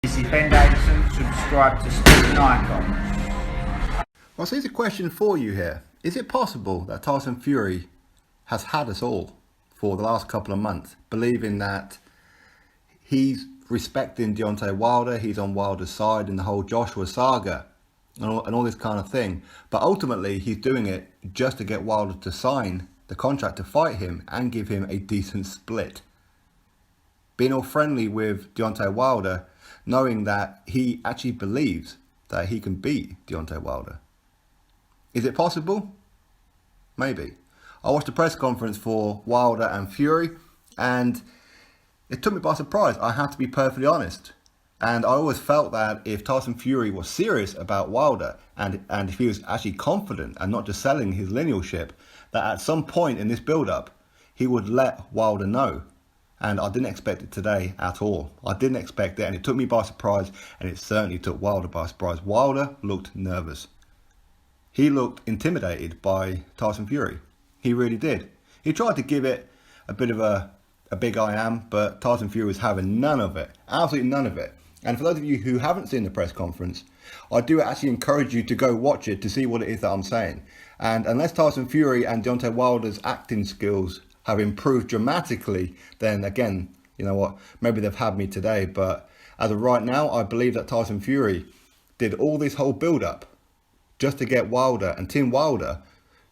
This is Ben Davison. Subscribe to Stephen Icon. Well, so here's a question for you here. Is it possible that Tyson Fury has had us all for the last couple of months believing that he's respecting Deontay Wilder, he's on Wilder's side in the whole Joshua saga and all this kind of thing, but ultimately he's doing it just to get Wilder to sign the contract to fight him and give him a decent split? Being all friendly with Deontay Wilder, knowing that he actually believes that he can beat Deontay Wilder. Is it possible? Maybe. I watched the press conference for Wilder and Fury, and it took me by surprise. I have to be perfectly honest. And I always felt that if Tyson Fury was serious about Wilder, and if he was actually confident and not just selling his linealship, that at some point in this build-up, he would let Wilder know. And I didn't expect it today at all. I didn't expect it, and it took me by surprise, and it certainly took Wilder by surprise. Wilder looked nervous. He looked intimidated by Tyson Fury. He really did. He tried to give it a bit of a big I am, but Tyson Fury was having none of it. Absolutely none of it. And for those of you who haven't seen the press conference, I do actually encourage you to go watch it to see what it is that I'm saying. And unless Tyson Fury and Deontay Wilder's acting skills have improved dramatically, then again, you know what, maybe they've had me today. But as of right now, I believe that Tyson Fury did all this whole build-up just to get Wilder and Team Wilder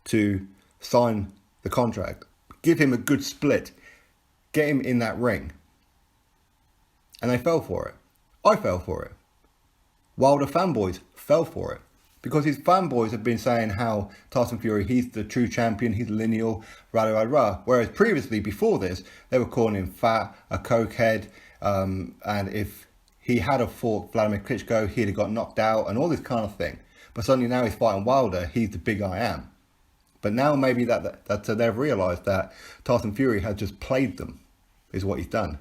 to sign the contract, give him a good split, get him in that ring. And they fell for it. I fell for it. Wilder fanboys fell for it. Because his fanboys have been saying how Tyson Fury, he's the true champion, he's lineal, rah, rah, rah. Whereas previously, before this, they were calling him fat, a cokehead, and if he had have fought Vladimir Klitschko, he'd have got knocked out and all this kind of thing. But suddenly now he's fighting Wilder, he's the big I am. But now maybe that they've realised that Tyson Fury has just played them, is what he's done.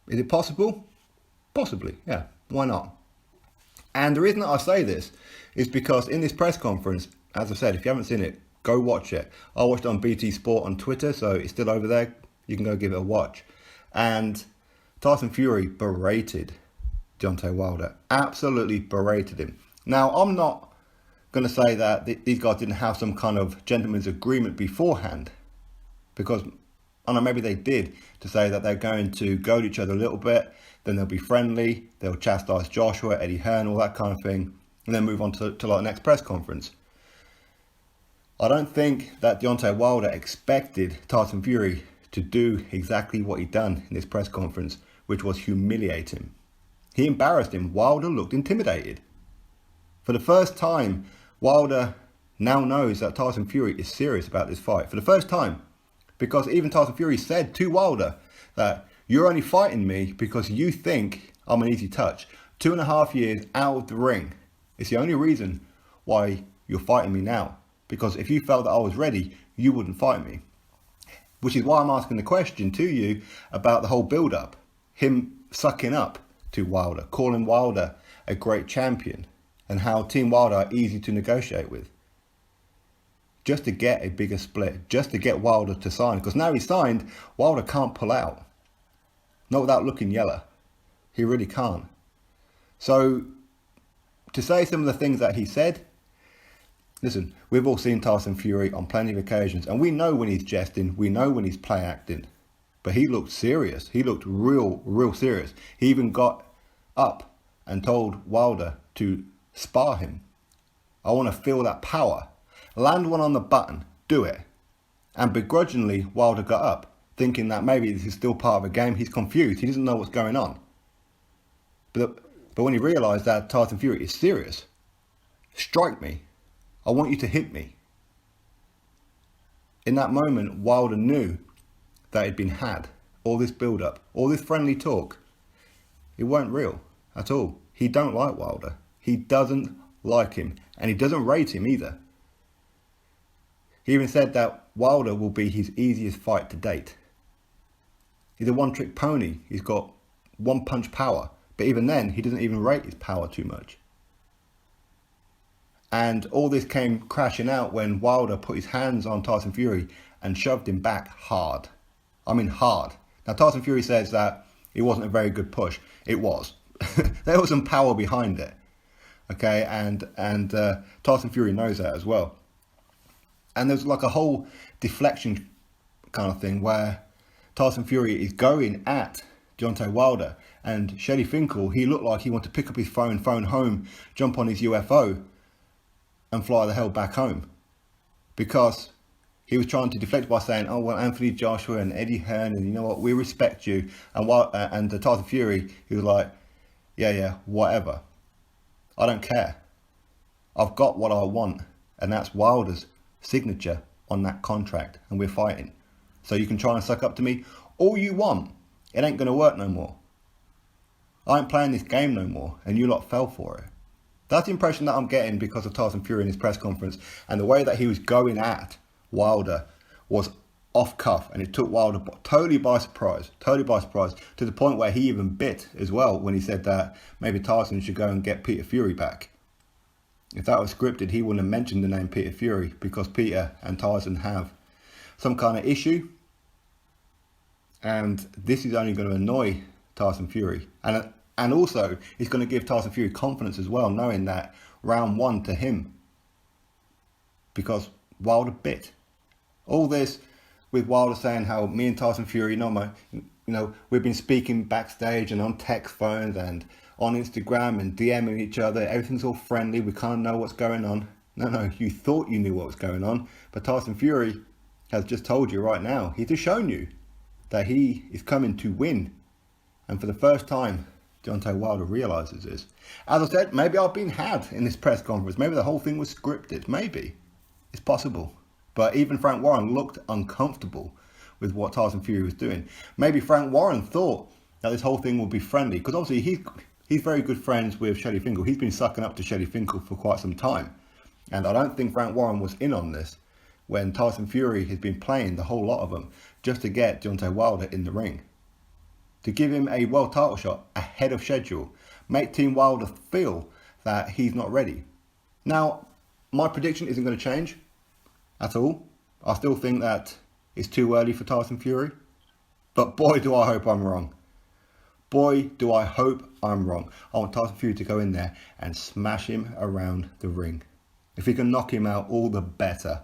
Is it possible? Possibly, yeah. Why not? And the reason that I say this is because in this press conference, as I said, if you haven't seen it, go watch it. I watched it on BT Sport on Twitter, so it's still over there. You can go give it a watch. And Tyson Fury berated Deontay Wilder. Absolutely berated him. Now, I'm not going to say that these guys didn't have some kind of gentleman's agreement beforehand, because I know maybe they did, to say that they're going to goad each other a little bit, then they'll be friendly, they'll chastise Joshua, Eddie Hearn, all that kind of thing, and then move on to like the next press conference. I don't think that Deontay Wilder expected Tyson Fury to do exactly what he'd done in this press conference, which was humiliate him. He embarrassed him. Wilder looked intimidated. For the first time, Wilder now knows that Tyson Fury is serious about this fight. For the first time. Because even Tyson Fury said to Wilder that you're only fighting me because you think I'm an easy touch. 2.5 years out of the ring. It's the only reason why you're fighting me now. Because if you felt that I was ready, you wouldn't fight me. Which is why I'm asking the question to you about the whole build-up. Him sucking up to Wilder, calling Wilder a great champion, and how Team Wilder are easy to negotiate with. Just to get a bigger split, just to get Wilder to sign. Because now he's signed, Wilder can't pull out. Not without looking yellow. He really can't. So, to say some of the things that he said, listen, we've all seen Tyson Fury on plenty of occasions, and we know when he's jesting, we know when he's play acting. But he looked serious. He looked real serious. He even got up and told Wilder to spar him. I want to feel that power. Land one on the button, do it. And begrudgingly, Wilder got up, thinking that maybe this is still part of a game. He's confused, he doesn't know what's going on. But when he realised that Tyson Fury is serious, strike me, I want you to hit me. In that moment, Wilder knew that he'd been had. All this build-up, all this friendly talk, it weren't real at all. He don't like Wilder. He doesn't like him, and he doesn't rate him either. He even said that Wilder will be his easiest fight to date. He's a one-trick pony. He's got one-punch power. But even then, he doesn't even rate his power too much. And all this came crashing out when Wilder put his hands on Tyson Fury and shoved him back hard. I mean hard. Now Tyson Fury says that it wasn't a very good push. It was. There was some power behind it. Okay, and Tyson Fury knows that as well. And there's like a whole deflection kind of thing where Tyson Fury is going at Deontay Wilder, and Shelley Finkel, he looked like he wanted to pick up his phone home, jump on his UFO and fly the hell back home, because he was trying to deflect by saying, oh, well, Anthony Joshua and Eddie Hearn, and you know what, we respect you. And Tyson Fury, he was like, yeah, whatever. I don't care. I've got what I want, and that's Wilder's signature on that contract, and we're fighting. So you can try and suck up to me all you want. It ain't going to work no more. I ain't playing this game no more, and you lot fell for it. That's the impression that I'm getting because of Tyson Fury in his press conference, and the way that he was going at Wilder was off cuff, and it took Wilder totally by surprise, to the point where he even bit as well when he said that maybe Tyson should go and get Peter Fury back. If that was scripted, he wouldn't have mentioned the name Peter Fury, because Peter and Tyson have some kind of issue, and this is only going to annoy Tyson Fury, and also it's going to give Tyson Fury confidence as well, knowing that round one to him, because Wilder bit. All this with Wilder saying how me and Tyson Fury, we've been speaking backstage and on text phones and on Instagram and DMing each other. Everything's all friendly. We kind of know what's going on. No, you thought you knew what was going on, but Tyson Fury has just told you right now. He's just shown you that he is coming to win. And for the first time, Deontay Wilder realises this. As I said, maybe I've been had in this press conference. Maybe the whole thing was scripted. Maybe. It's possible. But even Frank Warren looked uncomfortable with what Tyson Fury was doing. Maybe Frank Warren thought that this whole thing would be friendly, because obviously he's very good friends with Shelley Finkel. He's been sucking up to Shelley Finkel for quite some time. And I don't think Frank Warren was in on this when Tyson Fury has been playing the whole lot of them just to get Deontay Wilder in the ring. To give him a world title shot ahead of schedule. Make Team Wilder feel that he's not ready. Now, my prediction isn't going to change at all. I still think that it's too early for Tyson Fury. But boy, do I hope I'm wrong. Boy, do I hope I'm wrong. I want Tyson Fury to go in there and smash him around the ring. If he can knock him out, all the better.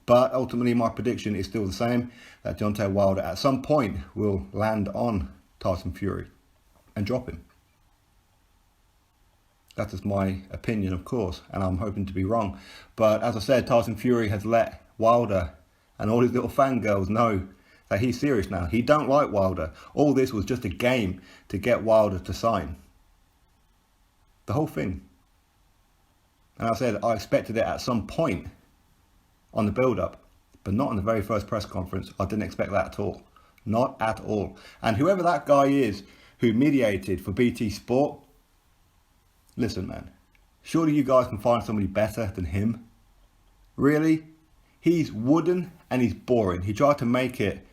But ultimately, my prediction is still the same, that Deontay Wilder at some point will land on Tyson Fury and drop him. That is my opinion, of course, and I'm hoping to be wrong. But as I said, Tyson Fury has let Wilder and all his little fangirls know that he's serious now. He don't like Wilder. All this was just a game to get Wilder to sign. The whole thing. And I said I expected it at some point on the build-up, but not on the very first press conference. I didn't expect that at all. Not at all. And whoever that guy is who mediated for BT Sport, listen, man, surely you guys can find somebody better than him. Really? He's wooden and he's boring. He tried to make it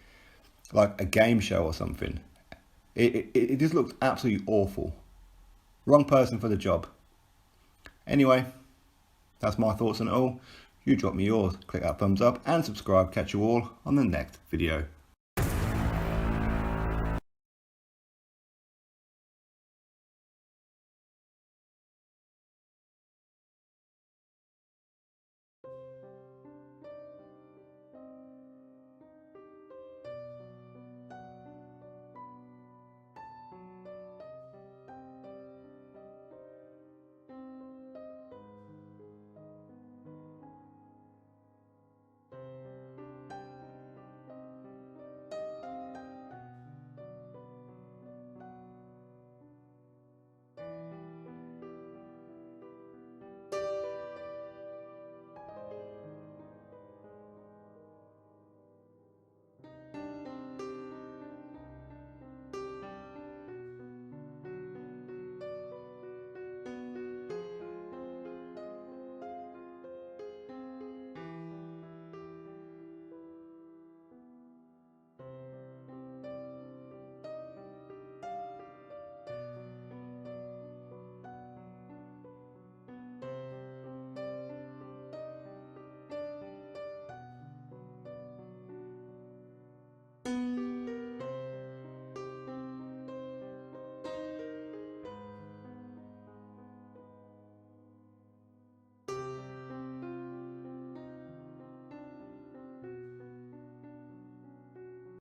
like a game show or something. It just looks absolutely awful. Wrong person for the job. Anyway, that's my thoughts on it all. You drop me yours, click that thumbs up and subscribe. Catch you all on the next video.